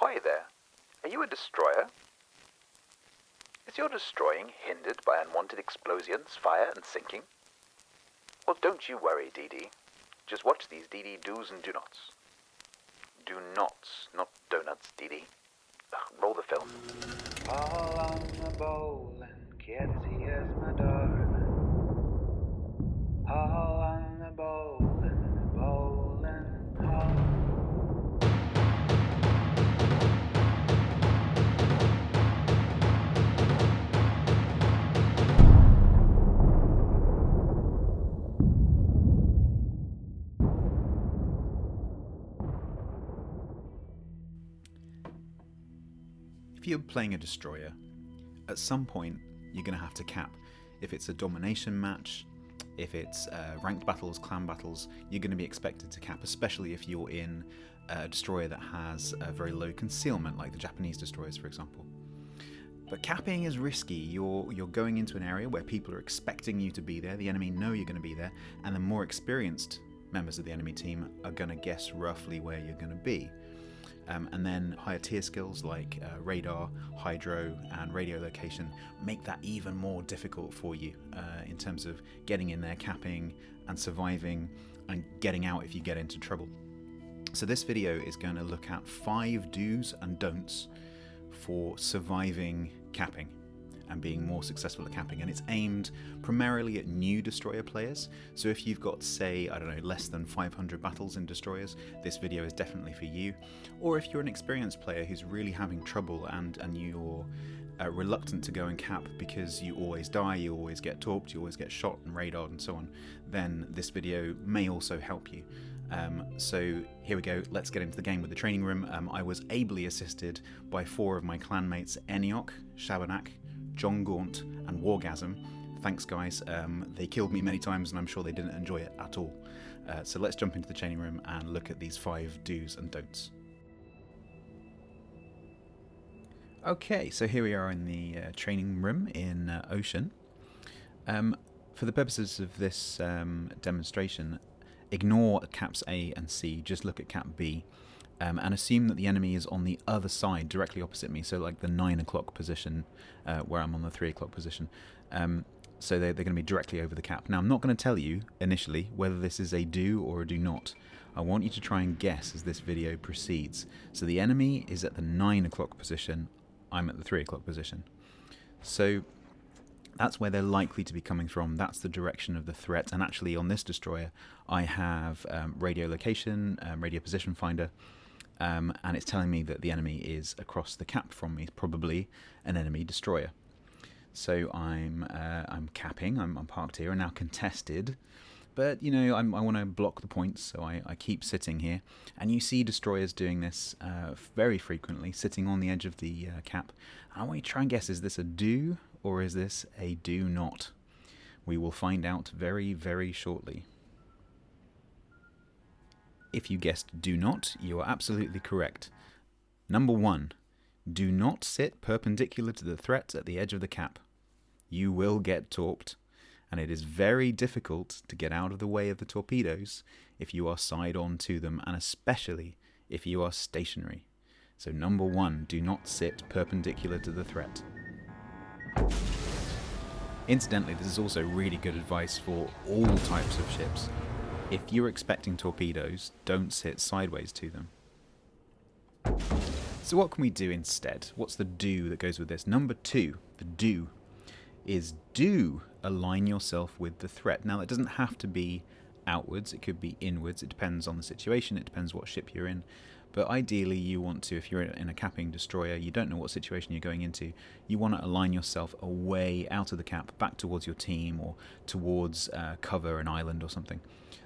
Ahoy there! Are you a destroyer? Is your destroying hindered by unwanted explosions, fire, and sinking? Well, don't you worry, DD. Just watch these DD do's and do nots. Do nots, not donuts, DD. Roll the film. All on the bowling, Kitty is my darling. All on the bowling, bowling hall. If you're playing a destroyer, at some point you're going to have to cap. If it's a domination match, if it's ranked battles, clan battles, you're going to be expected to cap, especially if you're in a destroyer that has a very low concealment, like the Japanese destroyers, for example. But capping is risky. You're going into an area where people are expecting you to be there, the enemy know you're going to be there, and the more experienced members of the enemy team are going to guess roughly where you're going to be. And then higher tier skills like radar, hydro and radio location make that even more difficult for you in terms of getting in there, capping and surviving and getting out if you get into trouble. So this video is going to look at 5 do's and don'ts for surviving capping and being more successful at capping, and it's aimed primarily at new destroyer players. So if you've got, say, I don't know, less than 500 battles in destroyers, this video is definitely for you. Or if you're an experienced player who's really having trouble and you're reluctant to go and cap because you always die, you always get torped, you always get shot and radared and so on, then this video may also help you. So here we go, let's get into the game with the training room. I was ably assisted by 4 of my clanmates, Eniok, Shabanak, John Gaunt and Wargasm. Thanks guys, they killed me many times and I'm sure they didn't enjoy it at all. So let's jump into the training room and look at these 5 do's and don'ts. Okay, so here we are in the training room in Ocean. For the purposes of this demonstration, ignore caps A and C, just look at cap B. And assume that the enemy is on the other side, directly opposite me, so like the 9 o'clock position, where I'm on the 3 o'clock position. So they're going to be directly over the cap. Now, I'm not going to tell you initially whether this is a do or a do not. I want you to try and guess as this video proceeds. So the enemy is at the 9 o'clock position, I'm at the 3 o'clock position. So that's where they're likely to be coming from. That's the direction of the threat. And actually on this destroyer, I have radio location, radio position finder, and it's telling me that the enemy is across the cap from me, probably an enemy destroyer. So I'm capping, I'm parked here and now contested, but you know, I want to block the points, so I keep sitting here. And you see destroyers doing this very frequently, sitting on the edge of the cap. And I want you to try and guess, is this a do or is this a do not? We will find out very, very shortly. If you guessed do not, you are absolutely correct. Number 1, do not sit perpendicular to the threat at the edge of the cap. You will get torped, and it is very difficult to get out of the way of the torpedoes if you are side on to them, and especially if you are stationary. So number 1, do not sit perpendicular to the threat. Incidentally, this is also really good advice for all types of ships. If you're expecting torpedoes, don't sit sideways to them. So what can we do instead? What's the do that goes with this? Number 2, the do, is do align yourself with the threat. Now that doesn't have to be outwards, it could be inwards, it depends on the situation, it depends what ship you're in. But ideally you want to, if you're in a capping destroyer, you don't know what situation you're going into, you want to align yourself away out of the cap, back towards your team or towards cover, an island or something.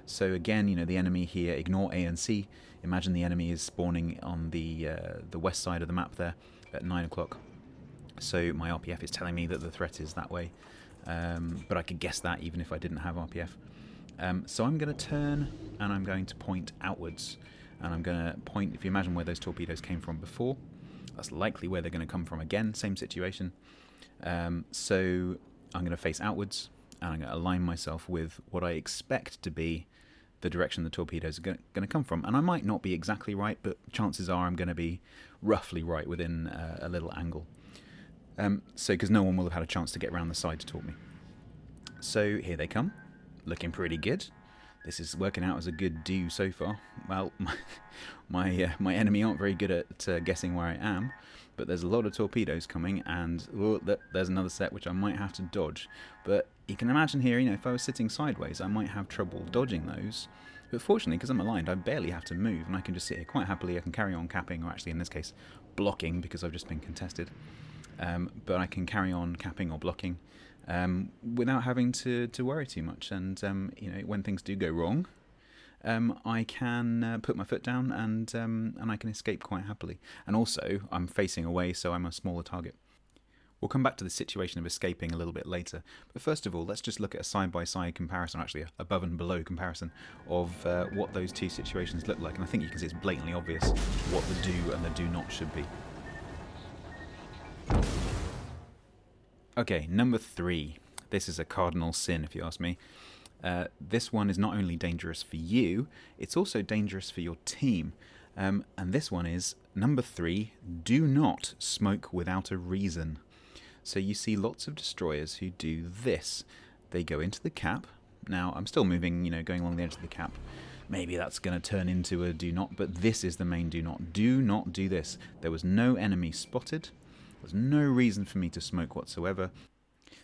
So again, you know, the enemy here, ignore A and C. Imagine the enemy is spawning on the west side of the map there at 9 o'clock. So my RPF is telling me that the threat is that way. But I could guess that even if I didn't have RPF. So I'm going to turn and I'm going to point outwards. And I'm going to point, if you imagine where those torpedoes came from before, that's likely where they're going to come from again, same situation. So I'm going to face outwards and I'm going to align myself with what I expect to be the direction the torpedoes are going to come from. And I might not be exactly right, but chances are I'm going to be roughly right within a little angle. Because no one will have had a chance to get around the side to talk me. So here they come, looking pretty good. This is working out as a good do so far. Well, my enemy aren't very good at guessing where I am, but there's a lot of torpedoes coming, and there's another set which I might have to dodge. But you can imagine here, if I was sitting sideways, I might have trouble dodging those. But fortunately, because I'm aligned, I barely have to move, and I can just sit here quite happily. I can carry on capping, or actually in this case, blocking, because I've just been contested. But I can carry on capping or blocking without having to worry too much. And when things do go wrong, I can put my foot down and I can escape quite happily. And also, I'm facing away, so I'm a smaller target. We'll come back to the situation of escaping a little bit later. But first of all, let's just look at a side-by-side comparison, actually a above and below comparison of what those two situations look like. And I think you can see it's blatantly obvious what the do and the do not should be. Okay, number 3. This is a cardinal sin, if you ask me. This one is not only dangerous for you, it's also dangerous for your team. And this one is, number 3, do not smoke without a reason. So you see lots of destroyers who do this. They go into the cap. Now, I'm still moving, going along the edge of the cap. Maybe that's going to turn into a do not, but this is the main do not. Do not do this. There was no enemy spotted. There's no reason for me to smoke whatsoever.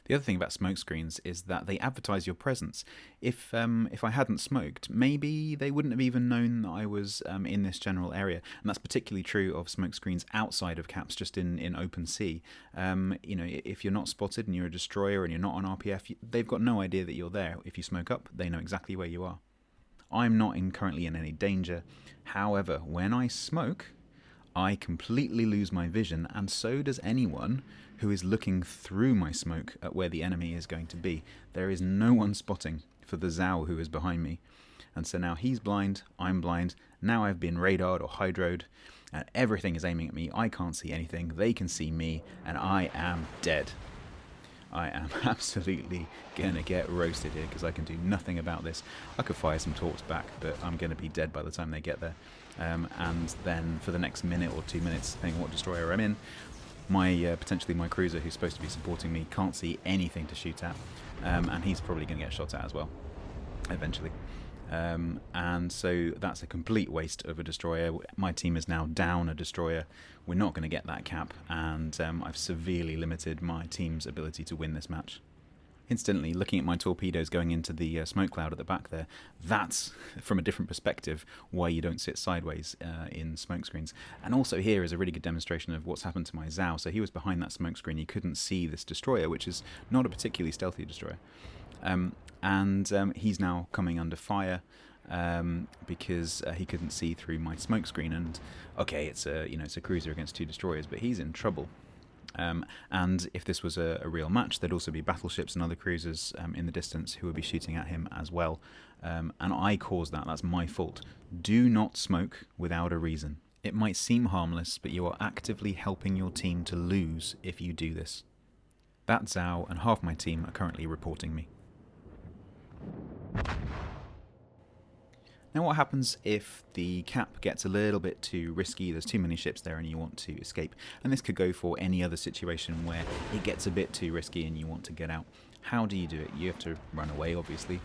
The other thing about smoke screens is that they advertise your presence. If I hadn't smoked, maybe they wouldn't have even known that I was in this general area. And that's particularly true of smoke screens outside of caps, just in open sea. If you're not spotted and you're a destroyer and you're not on RPF, they've got no idea that you're there. If you smoke up, they know exactly where you are. I'm not currently in any danger. However, when I smoke, I completely lose my vision, and so does anyone who is looking through my smoke at where the enemy is going to be. There is no one spotting for the Zhao who is behind me. And so now he's blind, I'm blind, now I've been radared or hydroed, and everything is aiming at me. I can't see anything, they can see me, and I am dead. I am absolutely going to get roasted here because I can do nothing about this. I could fire some torps back, but I'm going to be dead by the time they get there. And then for the next minute or 2 minutes, depending on what destroyer I'm in, potentially my cruiser, who's supposed to be supporting me, can't see anything to shoot at, and he's probably going to get shot at as well, eventually. And so that's a complete waste of a destroyer. My team is now down a destroyer. We're not going to get that cap, and I've severely limited my team's ability to win this match. Instantly, looking at my torpedoes going into the smoke cloud at the back there, that's, from a different perspective, why you don't sit sideways in smoke screens. And also here is a really good demonstration of what's happened to my Zhao. So he was behind that smoke screen. He couldn't see this destroyer, which is not a particularly stealthy destroyer. And he's now coming under fire because he couldn't see through my smoke screen. And okay, it's a cruiser against 2 destroyers, but he's in trouble. And if this was a real match, there'd also be battleships and other cruisers in the distance who would be shooting at him as well. And I caused that. That's my fault. Do not smoke without a reason. It might seem harmless, but you are actively helping your team to lose if you do this. That Zhao and half my team are currently reporting me. Now what happens if the cap gets a little bit too risky, there's too many ships there and you want to escape? And this could go for any other situation where it gets a bit too risky and you want to get out. How do you do it? You have to run away, obviously.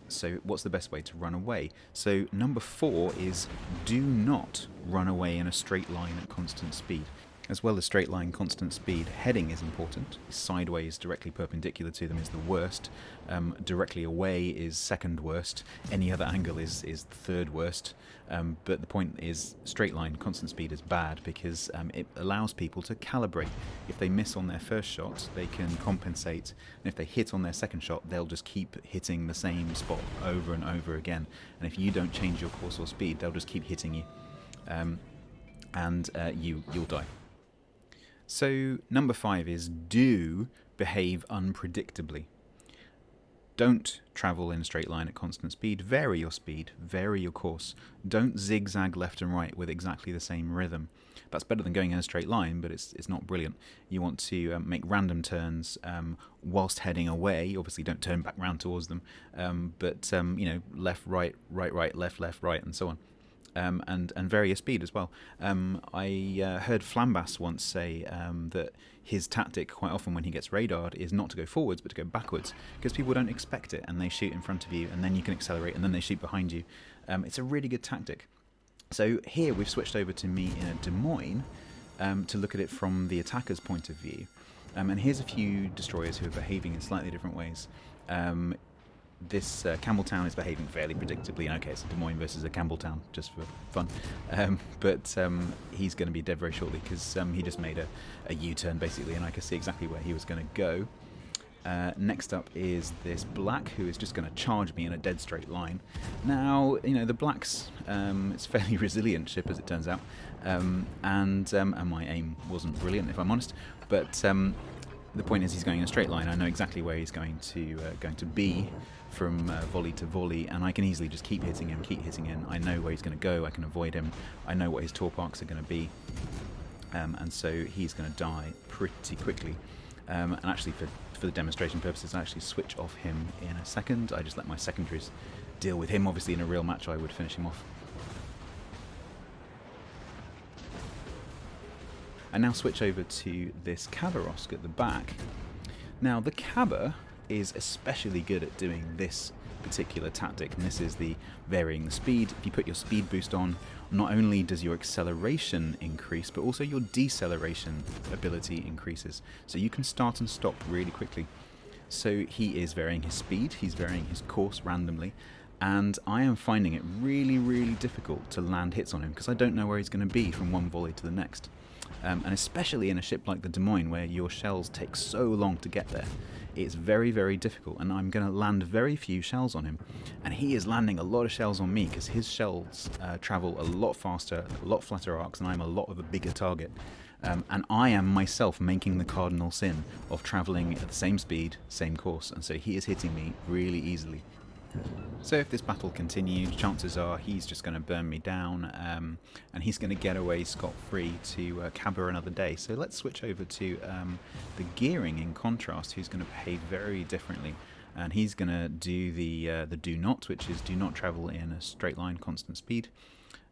So what's the best way to run away? So number 4 is do not run away in a straight line at constant speed. As well as straight line constant speed, heading is important. Sideways, directly perpendicular to them is the worst. Directly away is second worst. Any other angle is third worst. But the point is, straight line constant speed is bad because it allows people to calibrate. If they miss on their first shot, they can compensate. And if they hit on their second shot, they'll just keep hitting the same spot over and over again. And if you don't change your course or speed, they'll just keep hitting you. And you'll die. So number 5 is do behave unpredictably. Don't travel in a straight line at constant speed. Vary your speed, vary your course. Don't zigzag left and right with exactly the same rhythm. That's better than going in a straight line, but it's not brilliant. You want to make random turns whilst heading away. Obviously, don't turn back round towards them, but left, right, right, right, left, left, right, and so on. And vary your speed as well. I heard Flambas once say that his tactic quite often when he gets radared is not to go forwards but to go backwards, because people don't expect it and they shoot in front of you and then you can accelerate and then they shoot behind you. It's a really good tactic. So here we've switched over to me in a Des Moines to look at it from the attacker's point of view. And here's a few destroyers who are behaving in slightly different ways. This Campbelltown is behaving fairly predictably. Okay, it's a Des Moines versus a Campbelltown, just for fun. But he's going to be dead very shortly because he just made a U-turn, basically, and I can see exactly where he was going to go. Next up is this black, who is just going to charge me in a dead straight line. Now, the black's it's a fairly resilient ship, as it turns out, and my aim wasn't brilliant, if I'm honest, but the point is he's going in a straight line. I know exactly where he's going to be from volley to volley, and I can easily just keep hitting him. I know where he's going to go. I can avoid him. I know what his torp arcs are going to be, and so he's going to die pretty quickly. And actually, for the demonstration purposes, I actually switch off him in a second. I just let my secondaries deal with him. Obviously, in a real match, I would finish him off. I now switch over to this Khabarovsk at the back. Now, the Khabar is especially good at doing this particular tactic, and this is the varying the speed. If you put your speed boost on, not only does your acceleration increase, but also your deceleration ability increases. So you can start and stop really quickly. So he is varying his speed, he's varying his course randomly, and I am finding it really, really difficult to land hits on him because I don't know where he's going to be from one volley to the next. And especially in a ship like the Des Moines, where your shells take so long to get there, it's very, very difficult, and I'm going to land very few shells on him. And he is landing a lot of shells on me because his shells travel a lot faster, a lot flatter arcs, and I'm a lot of a bigger target. And I am myself making the cardinal sin of travelling at the same speed, same course, and so he is hitting me really easily. So if this battle continues, chances are he's just going to burn me down, and he's going to get away scot-free to Khabar another day. So let's switch over to the Gearing in contrast, who's going to behave very differently. And he's going to do the do not, which is do not travel in a straight line, constant speed.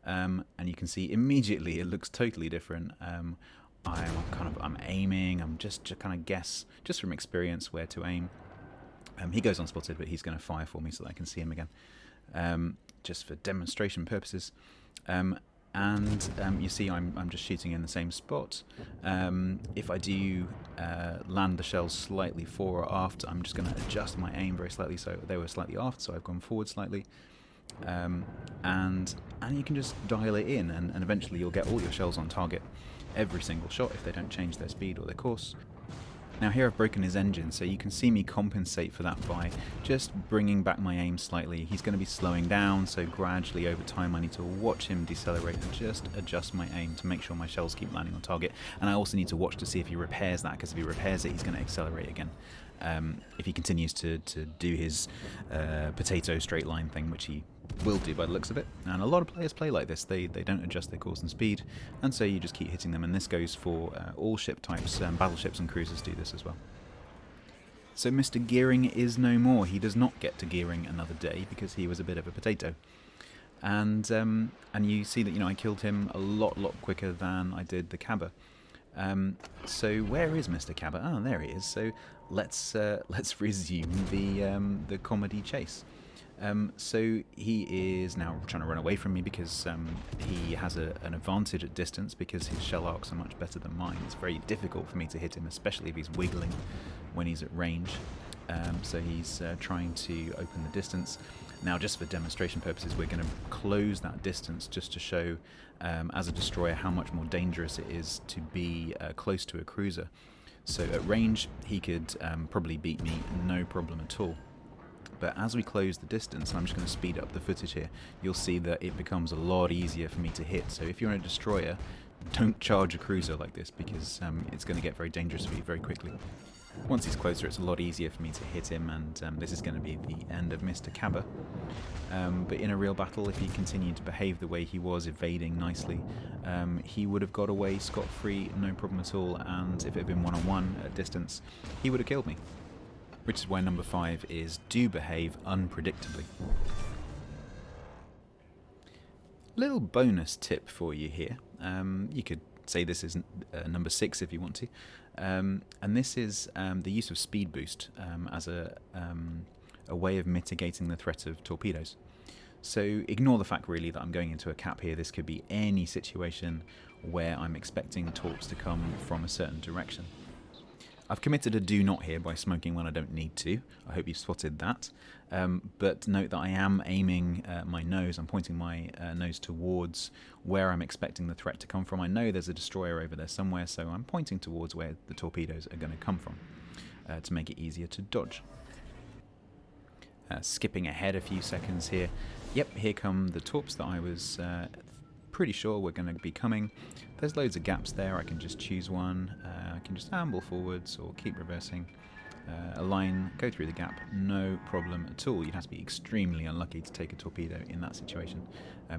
And you can see immediately it looks totally different. I'm aiming, I'm just to kind of guess, just from experience, where to aim. He goes unspotted, but he's going to fire for me so that I can see him again, just for demonstration purposes. You see I'm just shooting in the same spot. If I do land the shells slightly fore or aft, I'm just going to adjust my aim very slightly, so they were slightly aft, so I've gone forward slightly. And you can just dial it in, and eventually you'll get all your shells on target every single shot if they don't change their speed or their course. Now here I've broken his engine, so you can see me compensate for that by just bringing back my aim slightly. He's going to be slowing down, so gradually over time I need to watch him decelerate and just adjust my aim to make sure my shells keep landing on target. And I also need to watch to see if he repairs that, because if he repairs it, he's going to accelerate again. If he continues to do his potato straight line thing, which he will do by the looks of it. And a lot of players play like this. They don't adjust their course and speed, and so you just keep hitting them, and this goes for all ship types. Battleships and cruisers do this as well. So Mr. Gearing is no more. He does not get to Gearing another day because he was a bit of a potato. And you see that I killed him a lot quicker than I did the Khabar. So where is Mr. Khabar? Oh, there he is. So let's resume the comedy chase. So he is now trying to run away from me because he has an advantage at distance because his shell arcs are much better than mine. It's very difficult for me to hit him, especially if he's wiggling when he's at range. So he's trying to open the distance. Now, just for demonstration purposes, we're going to close that distance just to show, as a destroyer, how much more dangerous it is to be close to a cruiser. So at range, he could probably beat me, no problem at all. But as we close the distance, I'm just going to speed up the footage here, you'll see that it becomes a lot easier for me to hit. So if you're in a destroyer, don't charge a cruiser like this because it's going to get very dangerous for you very quickly. Once he's closer, it's a lot easier for me to hit him, and this is going to be the end of Mr. Cabba. But in a real battle, if he continued to behave the way he was, evading nicely, he would have got away scot-free, no problem at all, and if it had been one-on-one at distance, he would have killed me. Which is why number 5 is do behave unpredictably. Little bonus tip for you here. You could say this is number 6 if you want to. And this is the use of speed boost as a way of mitigating the threat of torpedoes. So ignore the fact really that I'm going into a cap here. This could be any situation where I'm expecting torps to come from a certain direction. I've committed a do not here by smoking when I don't need to. I hope you spotted that. But note that I am aiming my nose. I'm pointing my nose towards where I'm expecting the threat to come from. I know there's a destroyer over there somewhere, so I'm pointing towards where the torpedoes are going to come from to make it easier to dodge. Skipping ahead a few seconds here. Yep, here come the torps that I was pretty sure were going to be coming. There's loads of gaps there. I can just choose one. I can just amble forwards or keep reversing. Align, go through the gap, no problem at all. You'd have to be extremely unlucky to take a torpedo in that situation.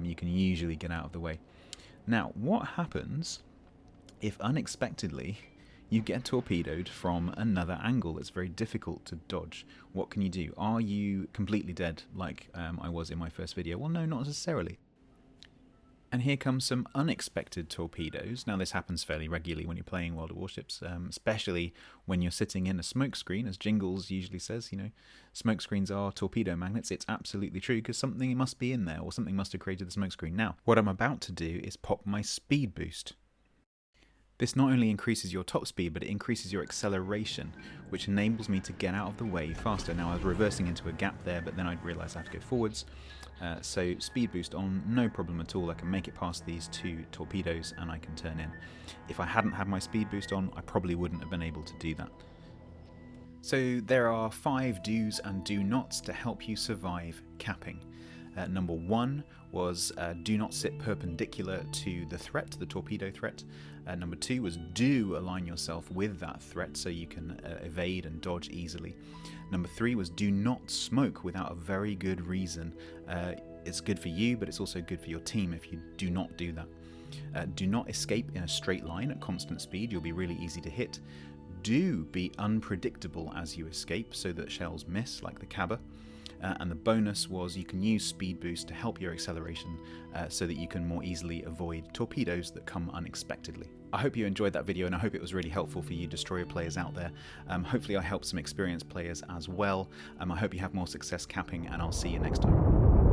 You can usually get out of the way. Now, what happens if unexpectedly you get torpedoed from another angle that's very difficult to dodge? What can you do? Are you completely dead like I was in my first video? Well, no, not necessarily. And here comes some unexpected torpedoes. Now this happens fairly regularly when you're playing World of Warships, especially when you're sitting in a smoke screen, as Jingles usually says, you know, smoke screens are torpedo magnets. It's absolutely true because something must be in there or something must have created the smoke screen. Now, what I'm about to do is pop my speed boost. This not only increases your top speed, but it increases your acceleration, which enables me to get out of the way faster. Now I was reversing into a gap there, but then I'd realised I have to go forwards. So speed boost on, no problem at all. I can make it past these 2 torpedoes and I can turn in. If I hadn't had my speed boost on, I probably wouldn't have been able to do that. So there are 5 do's and do nots to help you survive capping. Number 1 was do not sit perpendicular to the threat, the torpedo threat. Number 2 was do align yourself with that threat so you can evade and dodge easily. Number 3 was do not smoke without a very good reason. It's good for you, but it's also good for your team if you do not do that. Do not escape in a straight line at constant speed. You'll be really easy to hit. Do be unpredictable as you escape so that shells miss, like the Cabba. And the bonus was you can use speed boost to help your acceleration so that you can more easily avoid torpedoes that come unexpectedly. I hope you enjoyed that video and I hope it was really helpful for you destroyer players out there. Hopefully I helped some experienced players as well. I hope you have more success capping and I'll see you next time.